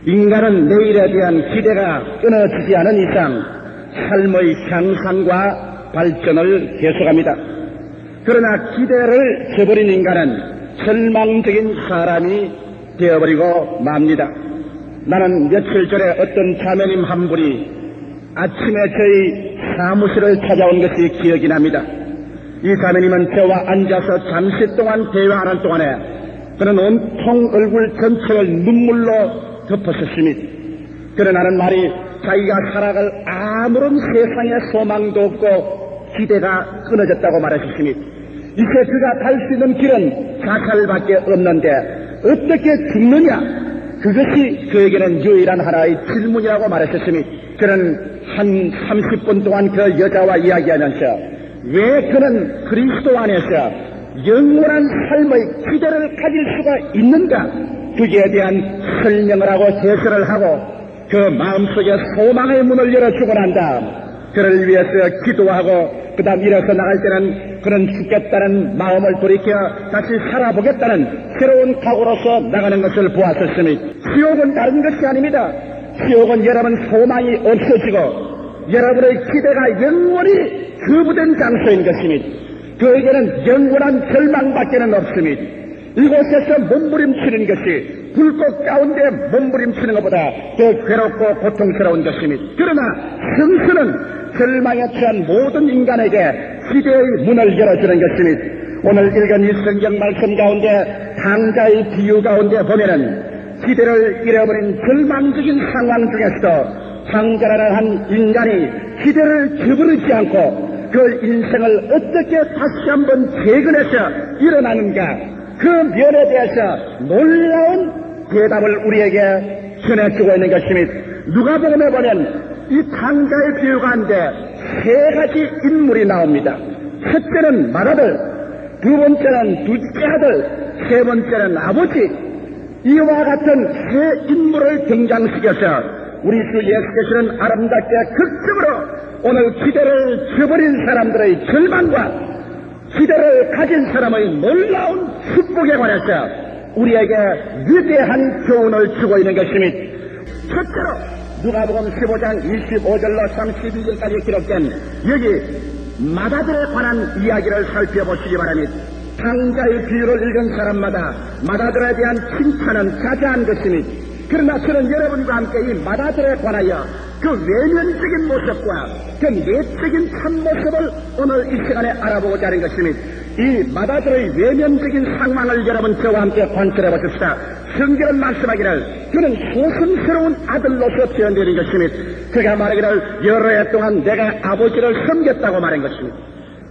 인간은 내일에 대한 기대가 끊어지지 않은 이상 삶의 향상과 발전을 계속합니다. 그러나 기대를 저버린 인간은 절망적인 사람이 되어버리고 맙니다. 나는 며칠 전에 어떤 자매님 한 분이 아침에 저희 사무실을 찾아온 것이 기억이 납니다. 이 자매님은 저와 앉아서 잠시 동안 대화하는 동안에 그는 온통 얼굴 전체를 눈물로 덮었었습니다. 그러나 나는 말이 자기가 살아갈 아무런 세상의 소망도 없고 기대가 끊어졌다고 말했습니다. 이제 그가 갈 수 있는 길은 자살밖에 없는데 어떻게 죽느냐? 그것이 그에게는 유일한 하나의 질문이라고 말했었습니다. 그는 한 30분 동안 그 여자와 이야기하면서 왜 그는 그리스도 안에서 영원한 삶의 기대를 가질 수가 있는가? 거기에 대한 설명을 하고 해설을 하고 그 마음속에 소망의 문을 열어주고 난 다음 그를 위해서 기도하고 그 다음 일어서 나갈 때는 그는 죽겠다는 마음을 돌이켜 다시 살아보겠다는 새로운 각오로서 나가는 것을 보았었습니다. 지옥은 다른 것이 아닙니다. 지옥은 여러분 소망이 없어지고 여러분의 기대가 영원히 거부된 장소인 것입니다. 그에게는 영원한 절망밖에는 없습니다. 이곳에서 몸부림치는 것이 불꽃 가운데 몸부림치는 것보다 더 괴롭고 고통스러운 것입니다. 그러나 성수는 절망에 처한 모든 인간에게 기대의 문을 열어주는 것입니다. 오늘 읽은 이 성경 말씀 가운데 탕자의 비유 가운데 보면은 기대를 잃어버린 절망적인 상황 중에서도 탕자라는 한 인간이 기대를 저버리지 않고 그 인생을 어떻게 다시 한번 재건해서 일어나는가, 그 면에 대해서 놀라운 대답을 우리에게 전해주고 있는 것입니다. 누가복음에 보면 이 탕자의 비유 가운데 세 가지 인물이 나옵니다. 첫째는 맏아들, 두 번째는 둘째 아들, 세 번째는 아버지. 이와 같은 세 인물을 등장시켜서 우리 주 예수께서는 아름답게 극적으로 오늘 기대를 저버린 사람들의 절망과 기대를 가진 사람의 놀라운 축복에 관해서 우리에게 위대한 교훈을 주고 있는 것입니다. 첫째로 누가복음 15장 25절로 32절까지 기록된 여기 맏아들에 관한 이야기를 살펴보시기 바랍니다. 탕자의 비유를 읽은 사람마다 맏아들에 대한 칭찬은 자자한 것입니다. 그러나 저는 여러분과 함께 이 맏아들에 관하여 그 외면적인 모습과 그 내적인 참모습을 오늘 이 시간에 알아보고자 하는 것입니다. 이 맏아들의 외면적인 상황을 여러분 저와 함께 관찰해 보십시다. 성경은 말씀하기를 그는 소성스러운 아들로서 표현되는 것입니다. 그가 말하기를 여러 해 동안 내가 아버지를 섬겼다고 말한 것입니다.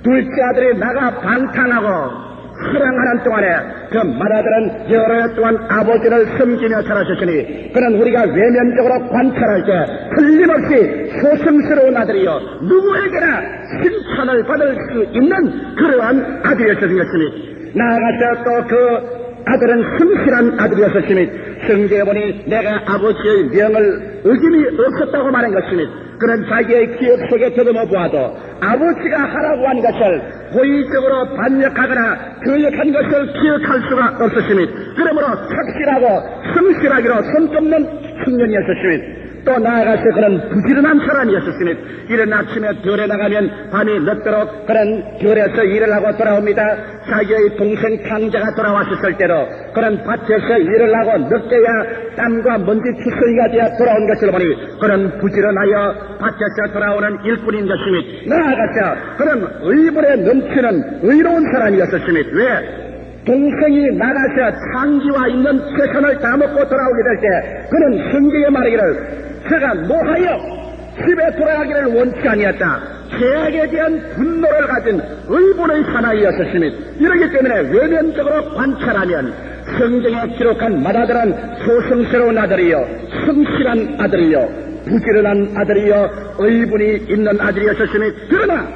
둘째 아들이 나가 방탕하고 사랑하는 동안에 그 맏아들은 여러 해 동안 아버지를 섬기며 살아셨으니 그는 우리가 외면적으로 관찰할 때 틀림없이 소성스러운 아들이요 누구에게나 칭찬을 받을 수 있는 그러한 아들이었던 것입니다. 나아가서 또 그 아들은 성실한 아들이었습니다. 성경에 보니 내가 아버지의 명을 어김이 없었다고 말한 것입니다. 그는 자기의 기억 속에 더듬어 보아도 아버지가 하라고 한 것을 고의적으로 반역하거나 거역한 것을 기억할 수가 없었습니다. 그러므로 착실하고 성실하기로 손꼽는 청년이었습니다. 또 나아가서 그는 부지런한 사람이었습니다. 이른 아침에 들에 나가면 밤이 늦도록 그는 들에서 일을 하고 돌아옵니다. 자기의 동생 탕자가 돌아왔을 때도 그는 밭에서 일을 하고 늦게야 땀과 먼지 투성이가 되어 돌아온 것을 보니 그는 부지런하여 밭에서 돌아오는 일꾼인 것입니다. 나아가서 그는 의분에 넘치는 의로운 사람이었습니다. 왜? 동생이 나가서 창기와 있는 채선을 다 먹고 돌아오게 될 때 그는 성경에 말하기를 제가 노하여 집에 돌아가기를 원치 아니었다. 죄악에 대한 분노를 가진 의분의 사나이였습니다. 이러기 때문에 외면적으로 관찰하면 성경에 기록한 맏아들은 소성스러운 아들이요 성실한 아들이요 부지런한 아들이요 의분이 있는 아들이었습니다. 그러나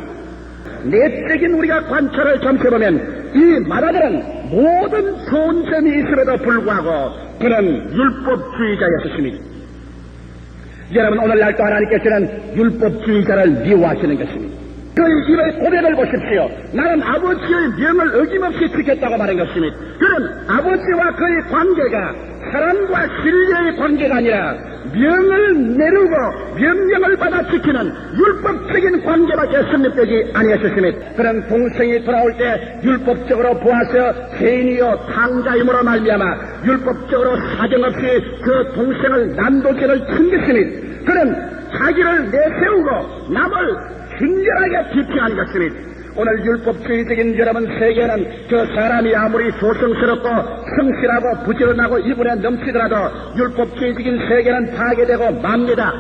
내적인 우리가 관찰을 점쳐보면 이 맏아들은 모든 좋은 점이 있음에도 불구하고 그는 율법주의자였습니다. 여러분 오늘날도 하나님께서는 율법주의자를 미워하시는 것입니다. 그의 입의 고백을 보십시오. 나는 아버지의 명을 어김없이 지켰다고 말한 것입니다. 그는 아버지와 그의 관계가 사랑과 신뢰의 관계가 아니라 명을 내리고 명령을 받아 지키는 율법적인 관계밖에 성립되지 아니하셨습니다. 그런 동생이 돌아올 때 율법적으로 보아서 죄인이요 탕자임으로 말미암아 율법적으로 사정없이 그 동생을 난도죄를 친 것입니다. 그는 자기를 내세우고 남을 순결하게 비평한 것입니다. 오늘 율법주의적인 여러분 세계는 그 사람이 아무리 조성스럽고 성실하고 부지런하고 이분에 넘치더라도 율법주의적인 세계는 파괴되고 맙니다.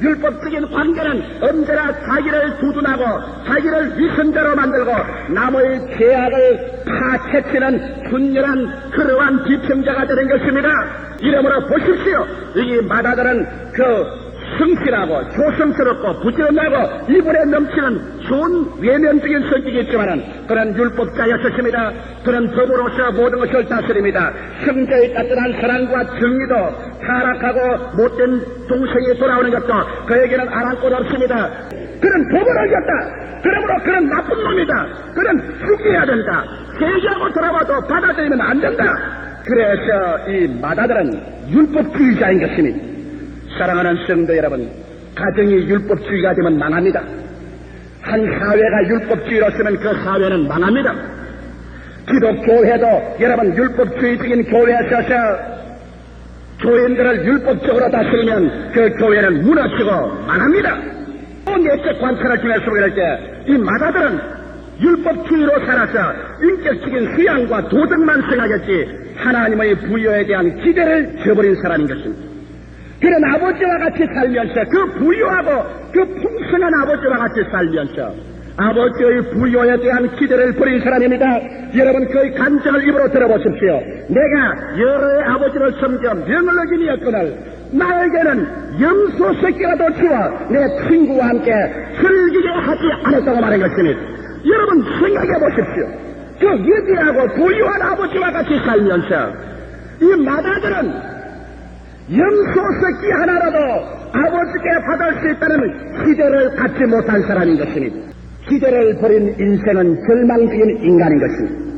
율법적인 관계는 언제나 자기를 두둔하고 자기를 위선자로 만들고 남의 죄악을 파헤치는 순결한 그러한 비평자가 되는 것입니다. 이러므로 보십시오. 이 마다들은 그 성실하고 조성스럽고 부지런하고 이불에 넘치는 좋은 외면적인 성격이 있지만은 그런 율법자였었습니다. 그런 법으로서 모든 것을 다스립니다. 성자의 따뜻한 사랑과 정의도 타락하고 못된 동생이 돌아오는 것도 그에게는 아랑곳 없습니다. 그런 법을 어겼다. 그러므로 그런 나쁜 놈이다. 그런 죽여야 된다. 회개하고 돌아와도 받아들이면 안 된다. 그래서 이 마다들은 율법주의자인 것입니다. 사랑하는 성도 여러분, 가정이 율법주의가 되면 망합니다. 한 사회가 율법주의로 쓰면 그 사회는 망합니다. 기독교회도 여러분 율법주의적인 교회에 서서 교인들을 율법적으로 다스리면 그 교회는 무너지고 망합니다. 또 내적 관찰을 통해서 보게 때 이 마다들은 율법주의로 살아서 인격적인 수양과 도덕만 생각했지 하나님의 부여에 대한 기대를 저버린 사람인 것입니다. 그런 아버지와 같이 살면서 그 부유하고 그 풍성한 아버지와 같이 살면서 아버지의 부유에 대한 기대를 버린 사람입니다. 여러분 그의 간증을 입으로 들어보십시오. 내가 여러의 아버지를 섬겨 명을 어기니였거늘 나에게는 염소 새끼라도 주어 내 친구와 함께 즐기게 하지 않았다고 말한 것입니다. 여러분 생각해 보십시오. 그 위대하고 부유한 아버지와 같이 살면서 이 마다들은 염소 새끼 하나라도 아버지께 받을 수 있다는 기대를 갖지 못한 사람인 것입니다. 기대를 버린 인생은 절망적인 인간인 것입니다.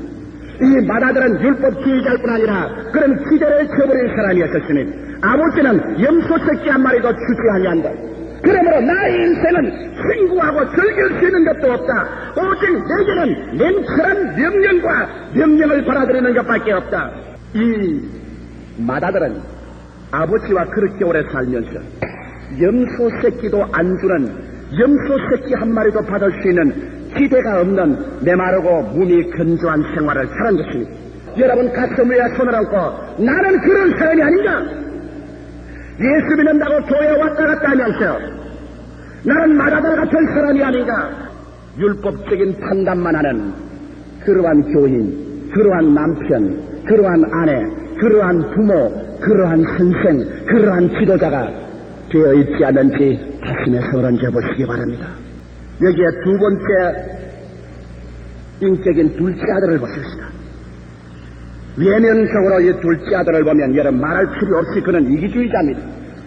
이 마다들은 율법주의자일 뿐 아니라 그런 기대를 저버린 사람이었습니다. 아버지는 염소 새끼 한 마리도 주지 아니한다. 그러므로 나의 인생은 친구하고 즐길 수 있는 것도 없다. 오직 내게는 냉철한 명령과 명령을 받아들이는 것밖에 없다. 이 마다들은 아버지와 그렇게 오래 살면서 염소 새끼도 안 주는 염소 새끼 한 마리도 받을 수 있는 기대가 없는 메마르고 몸이 건조한 생활을 사는 것입니다. 여러분 가슴 위에 손을 얹고 나는 그런 사람이 아닌가? 예수 믿는다고 교회 왔다 갔다 하면서 나는 마다들 같은 사람이 아닌가? 율법적인 판단만 하는 그러한 교인, 그러한 남편, 그러한 아내, 그러한 부모, 그러한 선생, 그러한 지도자가 되어 있지 않은지 가슴에 손을 얹어 보시기 바랍니다. 여기에 두 번째 인격인 둘째 아들을 보십시다. 외면적으로 이 둘째 아들을 보면 여러분 말할 필요 없이 그는 이기주의자입니다.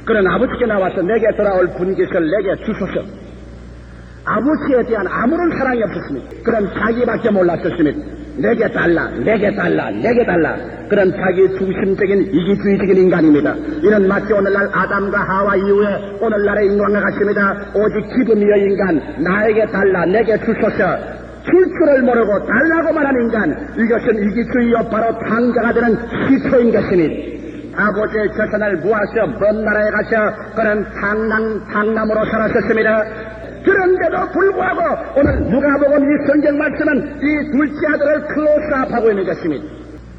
그는 아버지께 나와서 내게 돌아올 분깃을 내게 주소서. 아버지에 대한 아무런 사랑이 없었습니다. 그는 자기밖에 몰랐었습니다. 내게 달라, 내게 달라, 내게 달라. 그런 자기 중심적인 이기주의적인 인간입니다. 이는 마치 오늘날 아담과 하와 이후에 오늘날의 인간과 같습니다. 오직 기분이여 인간, 나에게 달라, 내게 주소서. 줄 줄을 모르고 달라고만 하는 인간, 이것은 이기주의요 바로 탕자가 되는 시초인 것입니다. 아버지의 재산을 모아서 먼 나라에 가서 그는 탕남으로 살았었습니다. 그런데도 불구하고 오늘 누가복음 이 성경 말씀은 이 둘째 아들을 클로스업하고 있는 것입니다.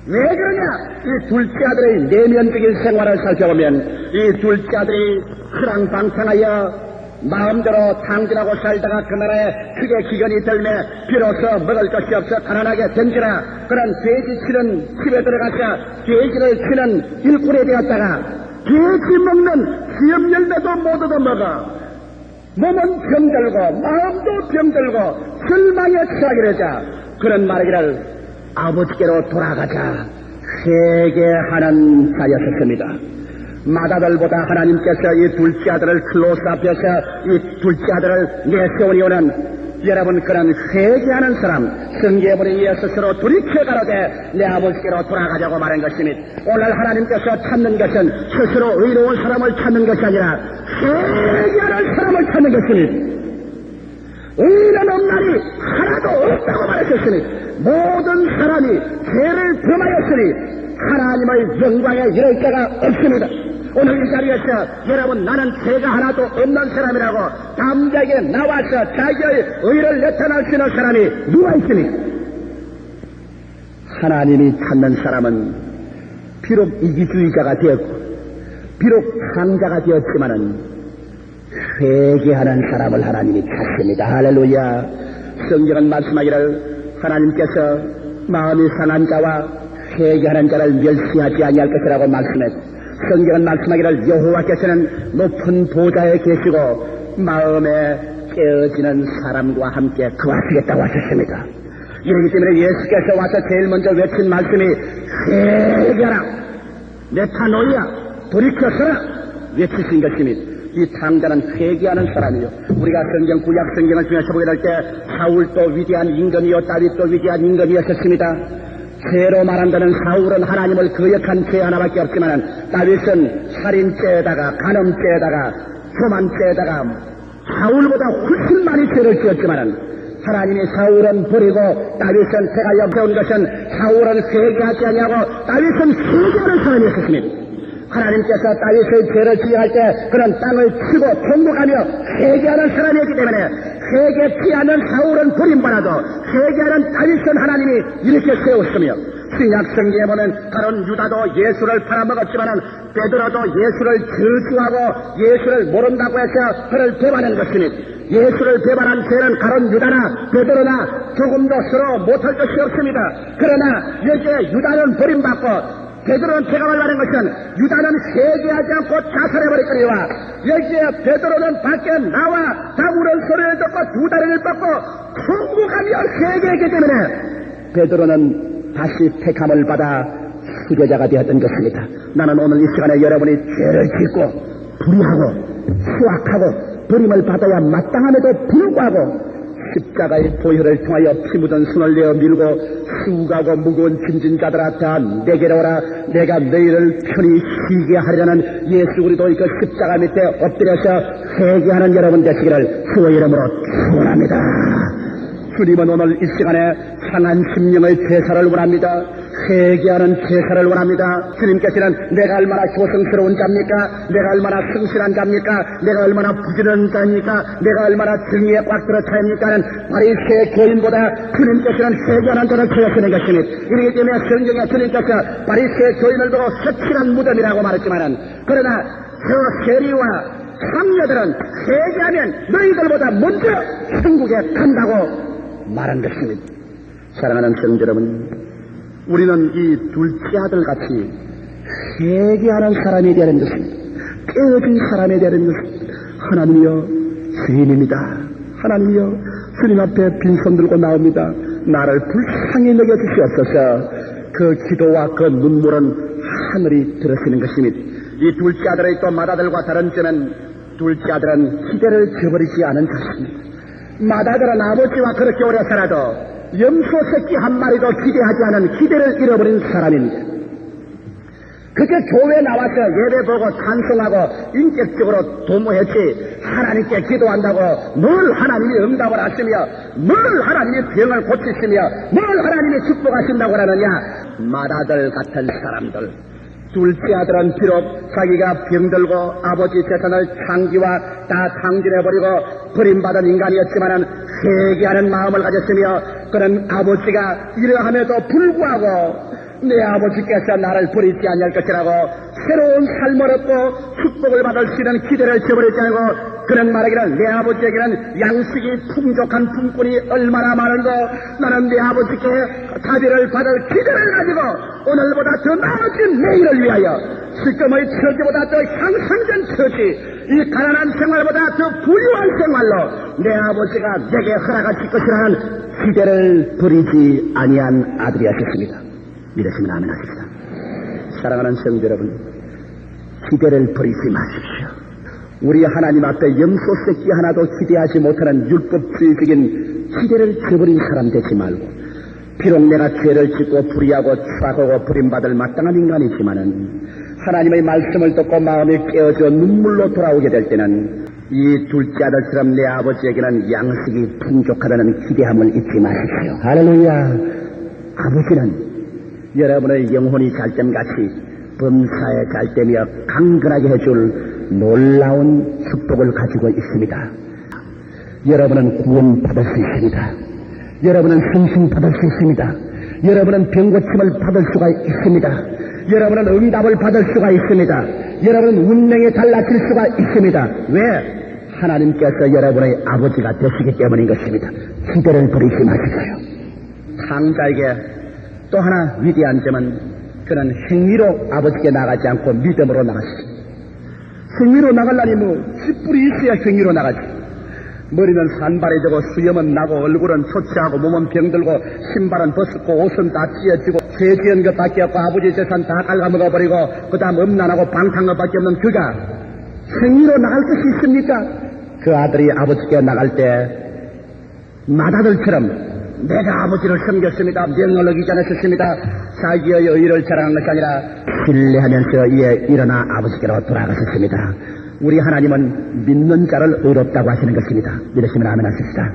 왜 그러냐? 이 둘째 아들의 내면적인 생활을 살펴보면 이 둘째 아들이 크랑방탕하여 마음대로 탕진하고 살다가 그 나라에 크게 기근이 들매 비로소 먹을 것이 없어 가난하게 된지라 그런 돼지 치는 집에 들어가서 돼지를 치는 일꾼이 되었다가 돼지 먹는 수염 열매도 못 얻어먹어 몸은 병들고 마음도 병들고 절망에 처하게 되자 그런 말이기를 아버지께로 돌아가자 회개하는 자였었습니다. 마다들보다 하나님께서 이 둘째 아들을 클로스 앞에서 이 둘째 아들을 내세우니오는 여러분 그런 회개하는 사람 성경에 이어 스스로 돌이켜 가로되 내 아버지께로 돌아가자고 말한 것입니다. 오늘 하나님께서 찾는 것은 스스로 의로운 사람을 찾는 것이 아니라 회개하는 사람을 찾는 것입니다. 의인은 없나니 하나도 없다고 말하셨으니 모든 사람이 죄를 범하였으니 하나님의 영광에 이를 자가 없습니다. 오늘 이 자리에서 여러분 나는 죄가 하나도 없는 사람이라고 담대하게 나와서 자기의 의를 나타낼 수 있는 사람이 누가 있으니 하나님이 찾는 사람은 비록 이기주의자가 되었고 비록 강자가 되었지만은 회개하는 사람을 하나님이 찾습니다. 할렐루야. 성경은 말씀하기를 하나님께서 마음이 상한 자와 회개하는 자를 멸시하지 아니할 것이라고 말씀했고 성경은 말씀하기를 여호와께서는 높은 보좌에 계시고 마음에 깨어지는 사람과 함께 거하시겠다고 하셨습니다. 이러기 때문에 예수께서 와서 제일 먼저 외친 말씀이 회개하라 메타노이아 돌이켜서라 외치신 것입니다. 이 탕자는 회개하는 사람이요. 우리가 성경 구약 성경을 중에서 보게 될 때 사울도 위대한 임금이요 다윗도 위대한 임금이었습니다. 죄로 말한다는 사울은 하나님을 거역한 죄 하나밖에 없지만 다윗은 살인죄에다가 간음죄에다가 교만죄에다가 사울보다 훨씬 많이 죄를 지었지만 하나님이 사울은 버리고 다윗은 제가 옆에 온 것은 사울은 회개하지 아니하고 다윗은 회개하는 사람이었습니다. 하나님께서 다윗의 죄를 지휘할 때 그런 땅을 치고 통곡하며 회개하는 사람이었기 때문에 회개치 않는 사울은 버림받아도 회개하는 다윗은 하나님이 이렇게 세웠으며 신약 성경에 보면 가론 유다도 예수를 팔아먹었지만 베드로도 예수를 저주하고 예수를 모른다고 해서 그를 배반한 것입니다. 예수를 배반한 죄는 가론 유다나 베드로나 조금도 서로 못할 것이 없습니다. 그러나 여기에 유다는 버림받고 베드로는 제가 말하는 것은 유다는 회개하지 않고 자살해버렸거니와 여기에 베드로는 밖에 나와 다우는 소리를 듣고 두 다리를 뻗고 통곡하며 회개했기 때문에 베드로는 다시 택함을 받아 수제자가 되었던 것입니다. 나는 오늘 이 시간에 여러분이 죄를 짓고 불의하고 수악하고 버림을 받아야 마땅함에도 불구하고 십자가의 보혈을 통하여 피 묻은 손을 내어 밀고 수고하고 무거운 짐진 자들아 다 내게로 오라 내가 너희를 편히 쉬게 하려는 예수 그리스도의 그 십자가 밑에 엎드려서 회개하는 여러분 되시기를 주의 이름으로 축원합니다. 주님은 오늘 이 시간에 상한 심령의 제사를 원합니다. 회개하는 제사를 원합니다. 주님께서는 내가 얼마나 조성스러운 자입니까? 내가 얼마나 성실한 자입니까? 내가 얼마나 부지런한 자입니까? 내가 얼마나 정의에 꽉 들어 차입니까? 하는 바리새의 교인보다 주님께서는 회개하는 자를 찾으시는 것입니다. 이렇기 때문에 성경에 주님께서 바리새의 교인을 보고 색칠한 무덤이라고 말했지만 그러나 저 세리와 창녀들은 회개하면 너희들보다 먼저 천국에 간다고 말한 것입니다. 사랑하는 성도 여러분, 우리는 이 둘째 아들 같이 회개하는 사람이 되는 것입니다. 깨어진 사람이 되는 것입니다. 하나님이여 주인입니다. 하나님이여 주님 앞에 빈손 들고 나옵니다. 나를 불쌍히 여겨주시옵소서. 그 기도와 그 눈물은 하늘이 들으시는 것입니다. 이 둘째 아들의 또 맏아들과 다른 점은 둘째 아들은 기대를 저버리지 않은 것입니다. 맏아들은 아버지와 그렇게 오래 살아도 염소 새끼 한 마리도 기대하지 않은 기대를 잃어버린 사람입니다. 그저 교회에 나와서 예배 보고 찬송하고 인격적으로 도모했지 하나님께 기도한다고 뭘 하나님이 응답을 하시며 뭘 하나님이 병을 고치시며 뭘 하나님이 축복하신다고 하느냐. 맏아들 같은 사람들. 둘째 아들은 비록 자기가 병들고 아버지 재산을 창기와 다 탕진해버리고 버림받은 인간이었지만 회개하는 마음을 가졌으며 그런 아버지가 이러함에도 불구하고 내 아버지께서 나를 버리지 아니할 것이라고 새로운 삶을 얻고 축복을 받을 수 있는 기대를 저버리지 않고 그런 말하기를 내 아버지에게는 양식이 풍족한 품꾼이 얼마나 많은고 나는 내 아버지께 자비를 받을 기대를 가지고 오늘보다 더 나아진 내일을 위하여 지금의 처지보다 더 향상된 처지 이 가난한 생활보다 더 부유한 생활로 내 아버지가 내게 허락하실 것이라는 기대를 버리지 아니한 아들이었습니다. 믿으시면 아멘 하십시다. 사랑하는 성도 여러분, 기대를 버리지 마십시오. 우리 하나님 앞에 염소 새끼 하나도 기대하지 못하는 율법주의적인 기대를 저버린 사람 되지 말고, 비록 내가 죄를 짓고 불의하고 추악하고 버림받을 마땅한 인간이지만은 하나님의 말씀을 듣고 마음이 깨어져 눈물로 돌아오게 될 때는 이 둘째 아들처럼 내 아버지에게는 양식이 풍족하다는 기대함을 잊지 마십시오. 할렐루야. 아버지는 여러분의 영혼이 잘됨같이 범사에 잘되며 강건하게 해줄 놀라운 축복을 가지고 있습니다. 여러분은 구원받을 수 있습니다. 여러분은 승승받을 수 있습니다. 여러분은 병고침을 받을 수가 있습니다. 여러분은 응답을 받을 수가 있습니다. 여러분은 운명에 달라질 수가 있습니다. 왜? 하나님께서 여러분의 아버지가 되시기 때문인 것입니다. 기대를 버리지 마십시오. 상자에게 또 하나 위대한 점은 그는 행위로 아버지께 나가지 않고 믿음으로 나갔습니다. 행위로 나가려니 쥐뿔이 있어야 행위로 나가지. 머리는 산발해지고 수염은 나고 얼굴은 초췌하고 몸은 병들고 신발은 벗었고 옷은 다 찢어지고 죄 지은 것밖에 없고 아버지 재산 다 갉아먹어버리고 그 다음 음란하고 방탕한 것밖에 없는 그가 행위로 나갈 것이 있습니까? 그 아들이 아버지께 나갈 때 맏아들처럼 내가 아버지를 섬겼습니다. 명을 어기지 않았습니다. 자기의 의를 자랑한 것이 아니라 신뢰하면서 이에 일어나 아버지께로 돌아가셨습니다. 우리 하나님은 믿는 자를 의롭다고 하시는 것입니다. 믿으시면 아멘 하십시다.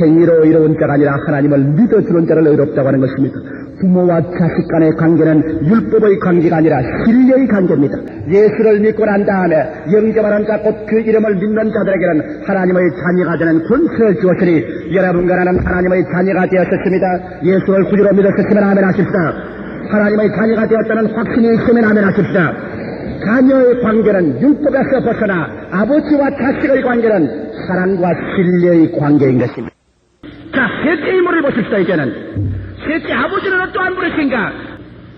행위로 의로운 자가 아니라 하나님을 믿어주는 자를 의롭다고 하는 것입니다. 부모와 자식 간의 관계는 율법의 관계가 아니라 신뢰의 관계입니다. 예수를 믿고 난 다음에 영접하는 자 곧 그 이름을 믿는 자들에게는 하나님의 자녀가 되는 권세를 주었으니 여러분과 나는 하나님의 자녀가 되었습니다. 예수를 구주로 믿었으면 아멘 하십시다. 하나님의 자녀가 되었다는 확신이 있으면 아멘 하십시다. 자녀의 관계는 율법에서 벗어나 아버지와 자식의 관계는 사랑과 신뢰의 관계인 것입니다. 자, 셋째 인물을 보십시다. 이제는 셋째 아버지는 어떠한 분이신가?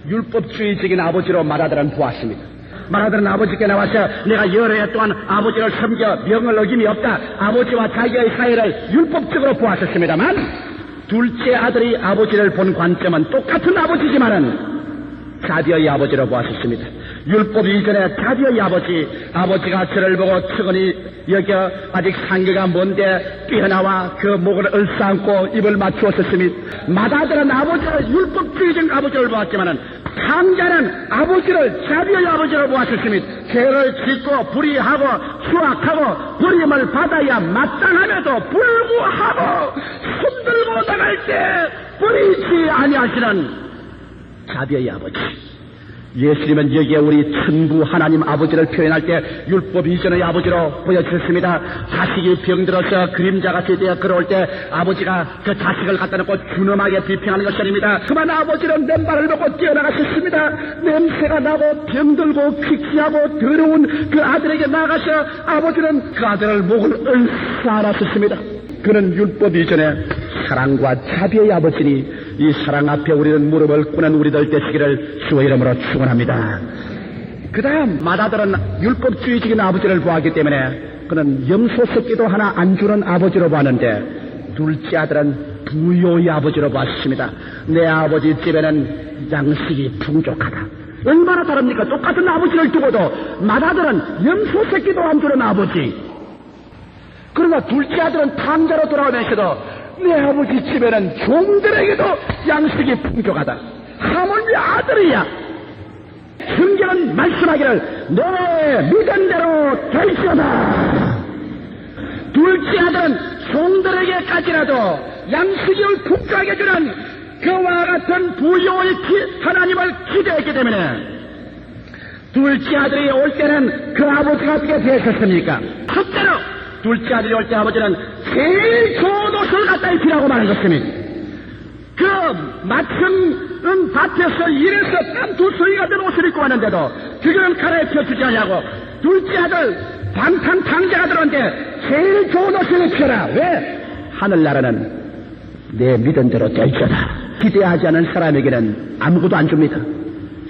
율법주의적인 아버지로 맏아들은 보았습니다. 맏아들은 아버지께 나와서 내가 여러 해 동안 아버지를 섬겨 명을 어김이 없다. 아버지와 자기의 사이를 율법적으로 보았었습니다만 둘째 아들이 아버지를 본 관점은 똑같은 아버지지만은 자비의 아버지로 보았었습니다. 율법 이전에 자비의 아버지가 저를 보고 측은히 여겨 아직 상계가 먼데 뛰어나와 그 목을 얼싸안고 입을 맞추었었으니 맏아들은 아버지를 율법주의적 아버지를 보았지만은 강자는 아버지를 자비의 아버지로 보았었으니 죄를 짓고 불의하고 추악하고 버림을 받아야 마땅함에도 불구하고 손들고 나갈 때 버리지 아니하시는 자비의 아버지. 예수님은 여기에 우리 천부 하나님 아버지를 표현할 때 율법 이전의 아버지로 보여주셨습니다. 자식이 병들어서 그림자같이 되어 걸어올 때 아버지가 그 자식을 갖다 놓고 준엄하게 비평하는 것이 아닙니다. 그만 아버지는 맨발을 먹고 뛰어나가셨습니다. 냄새가 나고 병들고 퀴퀴하고 더러운 그 아들에게 나가서 아버지는 그 아들을 목을 얼싸안았습니다. 그는 율법 이전에 사랑과 자비의 아버지니 이 사랑 앞에 우리는 무릎을 꿇는 우리들 되시기를 주의 이름으로 축원합니다. 그 다음 맏아들은 율법주의적인 아버지를 보았기 때문에 그는 염소 새끼도 하나 안 주는 아버지로 보았는데 둘째 아들은 부요의 아버지로 보았습니다. 내 아버지 집에는 양식이 풍족하다. 얼마나 다릅니까? 똑같은 아버지를 두고도 맏아들은 염소 새끼도 안 주는 아버지. 그러나 둘째 아들은 탕자로 돌아오면서도 내 아버지 집에는 종들에게도 양식이 풍족하다. 하물며 아들이야. 성경은 말씀하기를 내 믿은 대로 될지어다. 둘째 아들은 종들에게까지라도 양식을 풍족하게 주는 그와 같은 부요의 하나님을 기대했기 때문에 둘째 아들이 올 때는 그 아버지가 어떻게 되셨습니까? 첫째로 둘째 아들이 올 때 아버지는 제일 좋은 옷을 갖다 입히라고 말한 것입니다. 그 마침 밭에서 일해서 땀 두서기가 된 옷을 입고 왔는데도 그들은 갈아입혀주지 않냐고 둘째 아들 방탕탕자가 들어오는데 제일 좋은 옷을 입혀라. 왜? 하늘나라는 내 믿은 대로 될지어다. 기대하지 않은 사람에게는 아무것도 안 줍니다.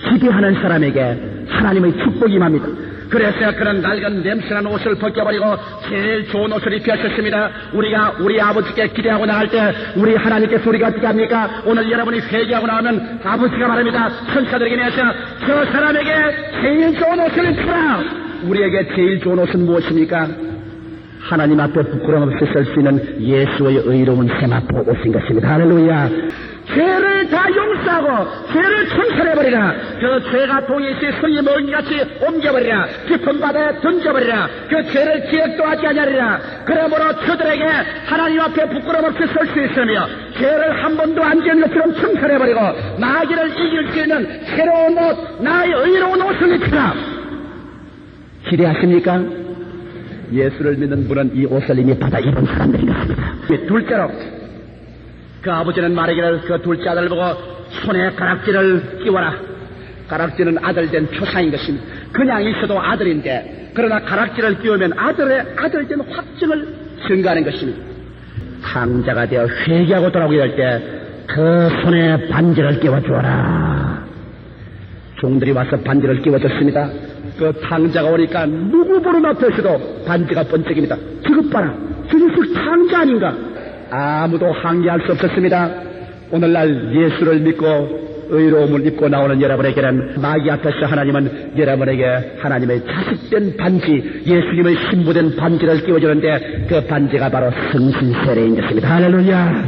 기대하는 사람에게 하나님의 축복이 임합니다. 그래서 그런 낡은 냄새난 옷을 벗겨버리고 제일 좋은 옷을 입혀주셨습니다. 우리가 우리 아버지께 기대하고 나갈 때 우리 하나님께서 우리가 어떻게 합니까? 오늘 여러분이 회개하고 나오면 아버지가 말합니다. 천사들에게 내서 저 사람에게 제일 좋은 옷을 입히라. 우리에게 제일 좋은 옷은 무엇입니까? 하나님 앞에 부끄럼 없이 설 수 있는 예수의 의로운 세마포 옷인 것입니다. 할렐루야. 죄를 다 용서하고 죄를 청산해버리라. 그 죄가 동일시 손이 멀기같이 옮겨버리라. 깊은 바다에 던져버리라. 그 죄를 기억도 하지 아니하리라. 그러므로 저들에게 하나님 앞에 부끄럼 없이 설 수 있으며 죄를 한 번도 안 지은 것처럼 청산해버리고 마귀를 이길 수 있는 새로운 옷, 나의 의로운 옷을 입히라. 기대하십니까? 예수를 믿는 분은 이 옷을 이미 받아 입은 사람들인 것입니다. 둘째로 그 아버지는 말하기를 그 둘째 아들을 보고 손에 가락지를 끼워라. 가락지는 아들 된 표상인 것입니다. 그냥 있어도 아들인데 그러나 가락지를 끼우면 아들 된 확증을 증가하는 것입니다. 탕자가 되어 회개하고 돌아오게 될 때 그 손에 반지를 끼워주어라. 종들이 와서 반지를 끼워줬습니다. 그 탕자가 오니까 누구 보는 앞에서도 반지가 번쩍입니다. 저것 봐라. 저 녀석 탕자 아닌가? 아무도 항의할 수 없었습니다. 오늘날 예수를 믿고 의로움을 입고 나오는 여러분에게는 마귀 앞에서 하나님은 여러분에게 하나님의 자식된 반지, 예수님의 신부된 반지를 끼워주는데 그 반지가 바로 성신세례인 것입니다. 할렐루야.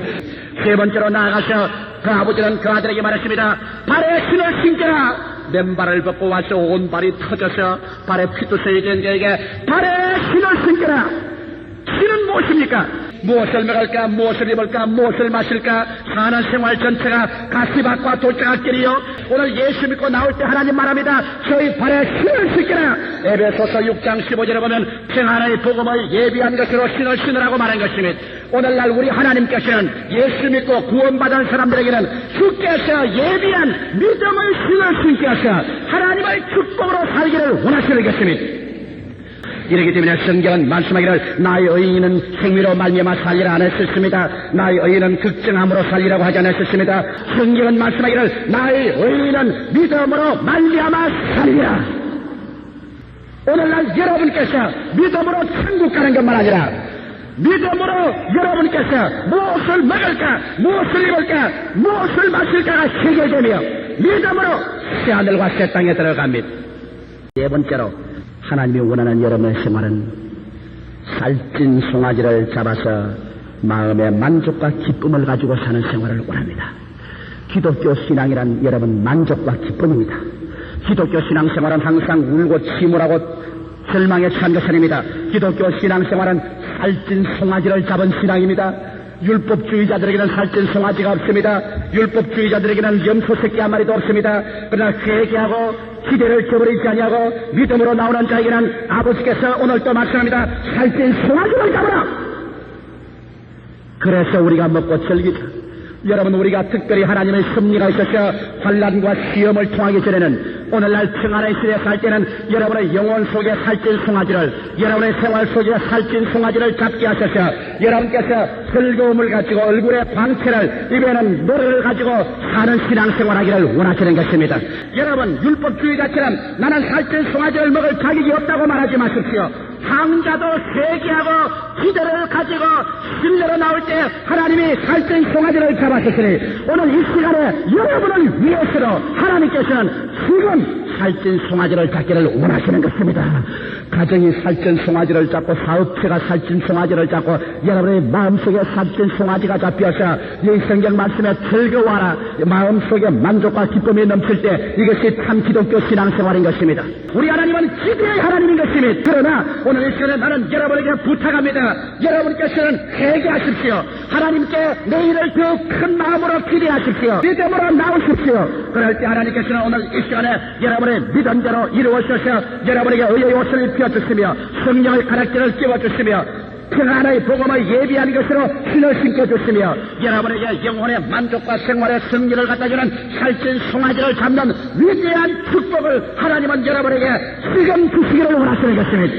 세 번째로 나아가서 그 아버지는 그 아들에게 말했습니다. 발에 신을 신겨라. 맨발을 벗고 와서 온 발이 터져서 발에 피투성이 된 자에게 발에 신을 신겨라. 신은 무엇입니까? 무엇을 먹을까, 무엇을 입을까, 무엇을 마실까? 사는 생활 전체가 가시밭과 돌짝길이요. 오늘 예수 믿고 나올 때 하나님 말합니다. 저희 발에 신을 신겨라. 에베소서 6장 15절에 보면 평안의 복음을 예비한 것으로 신을 신으라고 말한 것입니다. 오늘날 우리 하나님께서는 예수 믿고 구원받은 사람들에게는 주께서 예비한 믿음의 신을 신게 하셔 하나님의 축복으로 살기를 원하시는 것입니다. 이렇기 때문에 성경은 말씀하기를 나의 의인은 행위로 말미암아 살리라 안 했었습니다. 나의 의인은 극정함으로 살리라고 하지 않았었습니다. 성경은 말씀하기를 나의 의인은 믿음으로 말미암아 살리라. 오늘날 여러분께서 믿음으로 천국 가는 것만 아니라 믿음으로 여러분께서 무엇을 먹을까, 무엇을 입을까, 무엇을 마실까가 해결되며 믿음으로 새하늘과 새 땅에 들어갑니다. 네 번째로 하나님이 원하는 여러분의 생활은 살찐 송아지를 잡아서 마음의 만족과 기쁨을 가지고 사는 생활을 원합니다. 기독교 신앙이란 여러분 만족과 기쁨입니다. 기독교 신앙생활은 항상 울고 침울하고 절망에 처한 것이 아닙니다. 기독교 신앙생활은 살찐 송아지를 잡은 신앙입니다. 율법주의자들에게는 살찐 송아지가 없습니다. 율법주의자들에게는 염소 새끼 한 마리도 없습니다. 그러나 회개하고 기대를 저버리지 아니하고 믿음으로 나오는 자에게는 아버지께서 오늘 또 말씀합니다. 살찐 송아지를 잡아라. 그래서 우리가 먹고 즐기자. 여러분, 우리가 특별히 하나님의 섭리가 있어서 환난과 시험을 통하기 전에는 오늘날 평안의 시대에 살 때는 여러분의 영혼 속에 살찐 송아지를, 여러분의 생활 속에 살찐 송아지를 잡게 하셔서 여러분께서 즐거움을 가지고 얼굴에 광채를, 입에는 노래를 가지고 사는 신앙생활하기를 원하시는 것입니다. 여러분, 율법주의자처럼 나는 살찐 송아지를 먹을 자격이 없다고 말하지 마십시오. 강자도 회개하고 기대를 가지고 신뢰로 나올 때 하나님이 살찐 송아지를 잡아주시니 오늘 이 시간에 여러분을 위해서로 하나님께서는 지금 살찐 송아지를 잡기를 원하시는 것입니다. 가정이 살찐 송아지를 잡고 사업체가 살찐 송아지를 잡고 여러분의 마음속에 살찐 송아지가 잡혀서 이 성경 말씀에 즐거워하라. 마음속에 만족과 기쁨이 넘칠 때 이것이 참 기독교 신앙생활인 것입니다. 우리 하나님은 기대의 하나님인 것입니다. 그러나 오늘 이 시간에 나는 여러분에게 부탁합니다. 여러분께서는 회개하십시오. 하나님께 내일을 더 큰 마음으로 기대하십시오. 믿음으로 나오십시오. 그럴 때 하나님께서는 오늘 이 시간에 여러분의 믿음대로 이루어져서 여러분에게 의의 옷을 입혀주시며 성령의 가락지를 끼워주시며 평안의 복음을 예비한 것으로 신을 신겨주시며 여러분에게 영혼의 만족과 생활의 승리를 갖다주는 살찐 송아지를 잡는 위대한 축복을 하나님은 여러분에게 지금 주시기를 원하시는 것입니다.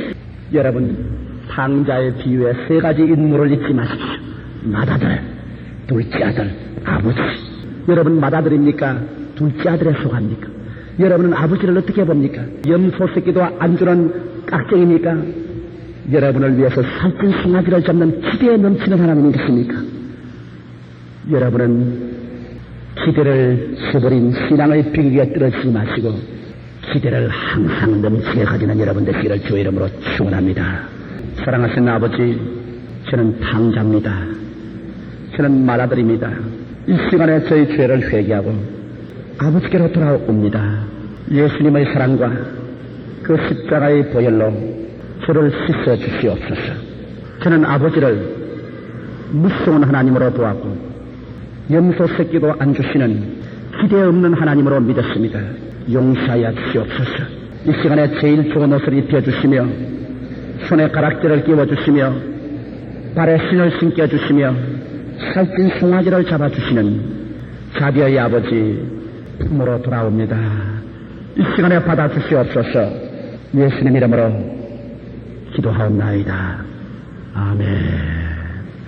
여러분, 탕자의 비유에 세 가지 인물을 잊지 마십시오. 맏아들, 둘째 아들, 아버지. 여러분 맏아들입니까? 둘째 아들에 속합니까? 여러분은 아버지를 어떻게 봅니까? 염소 새끼도 안 주는 깍쟁입니까? 여러분을 위해서 살찐 송아지를 잡는 기대에 넘치는 하나님이겠습니까? 여러분은 기대를 저버린 신앙의 비극에 떨어지지 마시고 기대를 항상 넘치게 가지는 여러분 되시기를 주의 이름으로 축원합니다. 사랑하시는 아버지, 저는 탕자입니다. 저는 맏아들입니다. 이 시간에 저희 죄를 회개하고 아버지께로 돌아옵니다. 예수님의 사랑과 그 십자가의 보혈로 저를 씻어 주시옵소서. 저는 아버지를 무서운 하나님으로 보았고 염소 새끼도 안 주시는 기대 없는 하나님으로 믿었습니다. 용서하여 주시옵소서. 이 시간에 제일 좋은 옷을 입혀주시며 손에 가락지를 끼워주시며 발에 신을 신겨주시며 살찐 송아지를 잡아주시는 자비의 아버지 품으로 돌아옵니다. 이 시간에 받아주시옵소서. 예수님 이름으로 기도하옵나이다. 아멘.